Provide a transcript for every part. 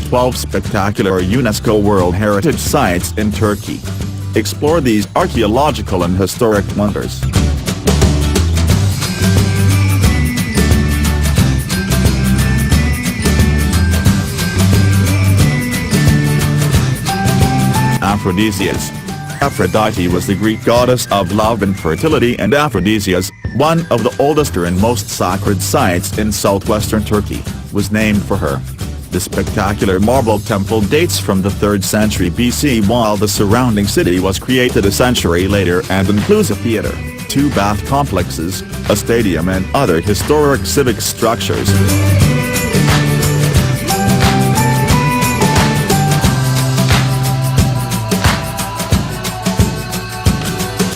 12 spectacular UNESCO World Heritage Sites in Turkey. Explore these archaeological and historic wonders. Aphrodisias. Aphrodite was the Greek goddess of love and fertility, and Aphrodisias, one of the oldest and most sacred sites in southwestern Turkey, was named for her. The spectacular marble temple dates from the 3rd century BC, while the surrounding city was created a century later and includes a theater, 2 bath complexes, a stadium and other historic civic structures.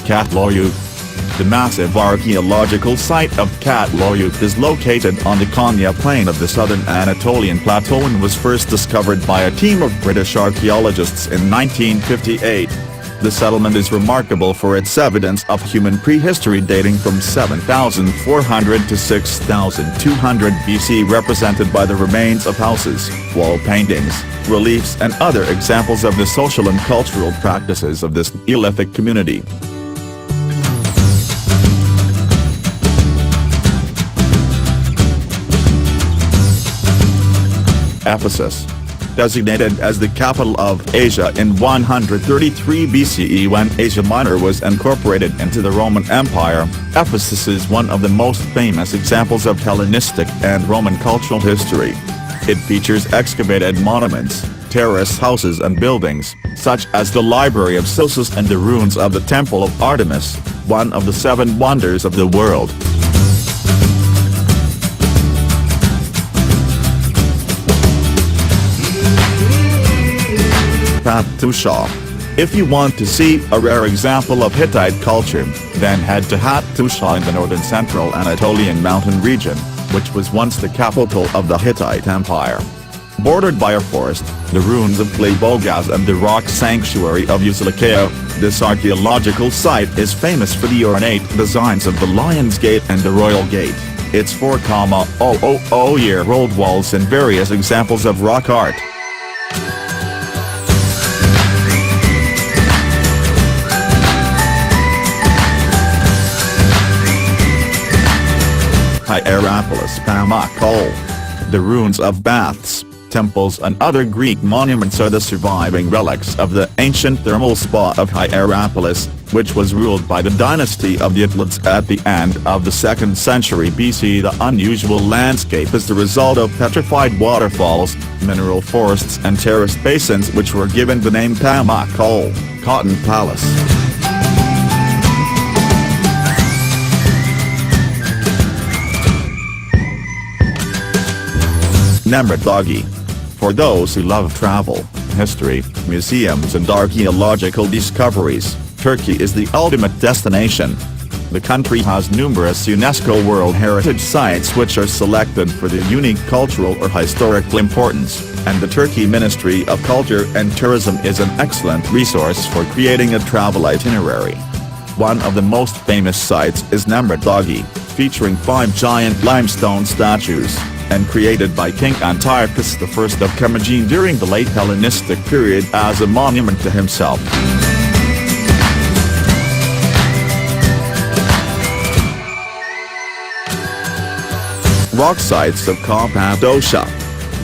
CATALHOYUK. The massive archaeological site of CATALHOYUK is located on the Konya plain of the southern Anatolian plateau and was first discovered by a team of British archaeologists in 1958. The settlement is remarkable for its evidence of human prehistory dating from 7,400 to 6,200 BC, represented by the remains of houses, wall paintings, reliefs and other examples of the social and cultural practices of this Neolithic community. Ephesus. Designated as the capital of Asia in 133 BCE when Asia Minor was incorporated into the Roman Empire, Ephesus is one of the most famous examples of Hellenistic and Roman cultural history. It features excavated monuments, terrace houses and buildings, such as the Library of SOSIAL and the ruins of the Temple of Artemis, one of the 7 wonders of the world. HATTUSHA. If you want to see a rare example of Hittite culture, then head to HATTUSHA in the northern central Anatolian mountain region, which was once the capital of the Hittite Empire. Bordered by a forest, the ruins of Klebogaz and the rock sanctuary of Uzalakeo, this archaeological site is famous for the ornate designs of the Lion's Gate and the Royal Gate, its 4,000-year-old walls and various examples of rock art. HIERAPOLIS-PAMUKKALE. The ruins of baths, temples and other Greek monuments are the surviving relics of the ancient thermal spa of Hierapolis, which was ruled by the dynasty of the Atlids at the end of the 2nd century BC. The unusual landscape is the result of petrified waterfalls, mineral forests and terraced basins, which were given the name Pamukkale, Cotton Palace. NEMRUT DAGI. For those who love travel, history, museums and archaeological discoveries, Turkey is the ultimate destination. The country has numerous UNESCO World Heritage Sites which are selected for their unique cultural or historical importance, and the Turkey Ministry of Culture and Tourism is an excellent resource for creating a travel itinerary. One of the most famous sites is NEMRUT DAGI, featuring 5 giant limestone statues, and created by King Antiochus I of Commagene during the late Hellenistic period as a monument to himself. Rock sites of Cappadocia.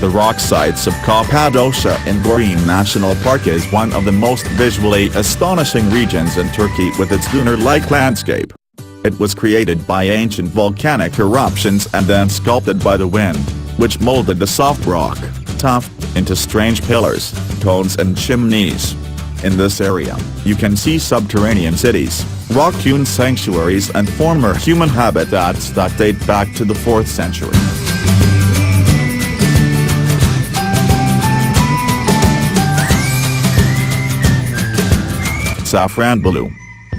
The rock sites of Cappadocia in Gorin National Park is one of the most visually astonishing regions in Turkey with its lunar-like landscape. It was created by ancient volcanic eruptions and then sculpted by the wind, which molded the soft rock, tuff, into strange pillars, cones and chimneys. In this area, you can see subterranean cities, rock-hewn sanctuaries and former human habitats that date back to the 4th century. SAFRANBOLU.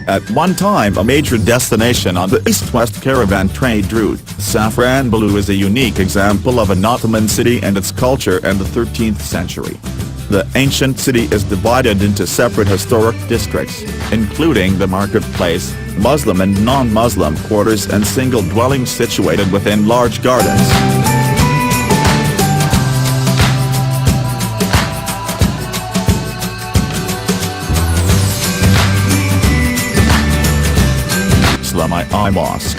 At one time a major destination on the east-west caravan trade route, Safranbolu is a unique example of an Ottoman city and its culture in the 13th century. The ancient city is divided into separate historic districts, including the marketplace, Muslim and non-Muslim quarters and single dwellings situated within large gardens. SELIMIYE Mosque.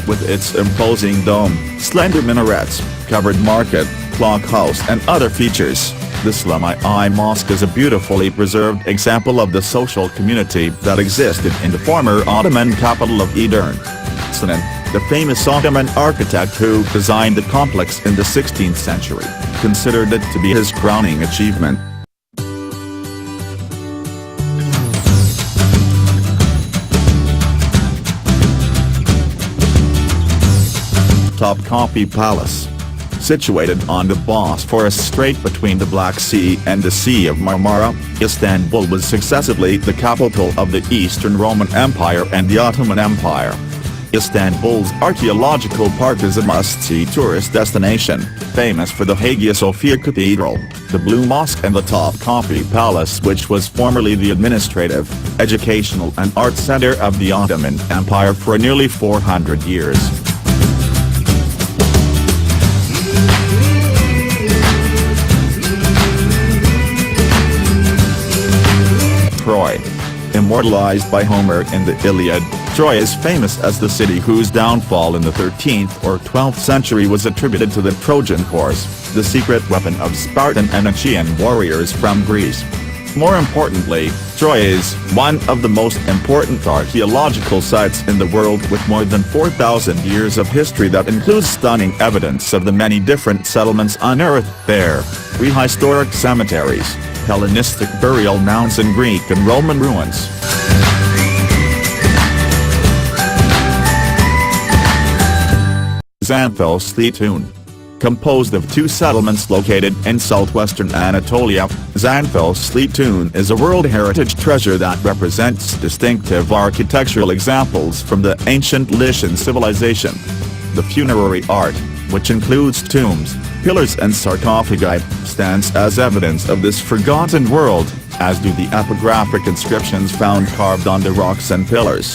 With its imposing dome, slender minarets, covered market, clock house and other features, the SELIMIYE Mosque is a beautifully preserved example of the social community that existed in the former Ottoman capital of Edirne. Sinan, the famous Ottoman architect who designed the complex in the 16th century, considered it to be his crowning achievement. TOPKAPI Palace. Situated on the Bosphorus Strait between the Black Sea and the Sea of Marmara, Istanbul was successively the capital of the Eastern Roman Empire and the Ottoman Empire. Istanbul's archaeological park is a must-see tourist destination, famous for the Hagia Sophia Cathedral, the Blue Mosque and the TOPKAPI Palace, which was formerly the administrative, educational and art center of the Ottoman Empire for nearly 400 years. Troy. Immortalized by Homer in the Iliad, Troy is famous as the city whose downfall in the 13th or 12th century was attributed to the Trojan horse, the secret weapon of Spartan and Achaean warriors from Greece. More importantly, Troy is one of the most important archaeological sites in the world, with more than 4,000 years of history that includes stunning evidence of the many different settlements unearthed there, prehistoric cemeteries, Hellenistic burial mounds and Greek and Roman ruins. Zanthos-Tletun. Composed of two settlements located in southwestern Anatolia, Zanthos-Tletun is a World Heritage treasure that represents distinctive architectural examples from the ancient Lycian civilization. The funerary art, which includes tombs, pillars and sarcophagi, stands as evidence of this forgotten world, as do the epigraphic inscriptions found carved on the rocks and pillars.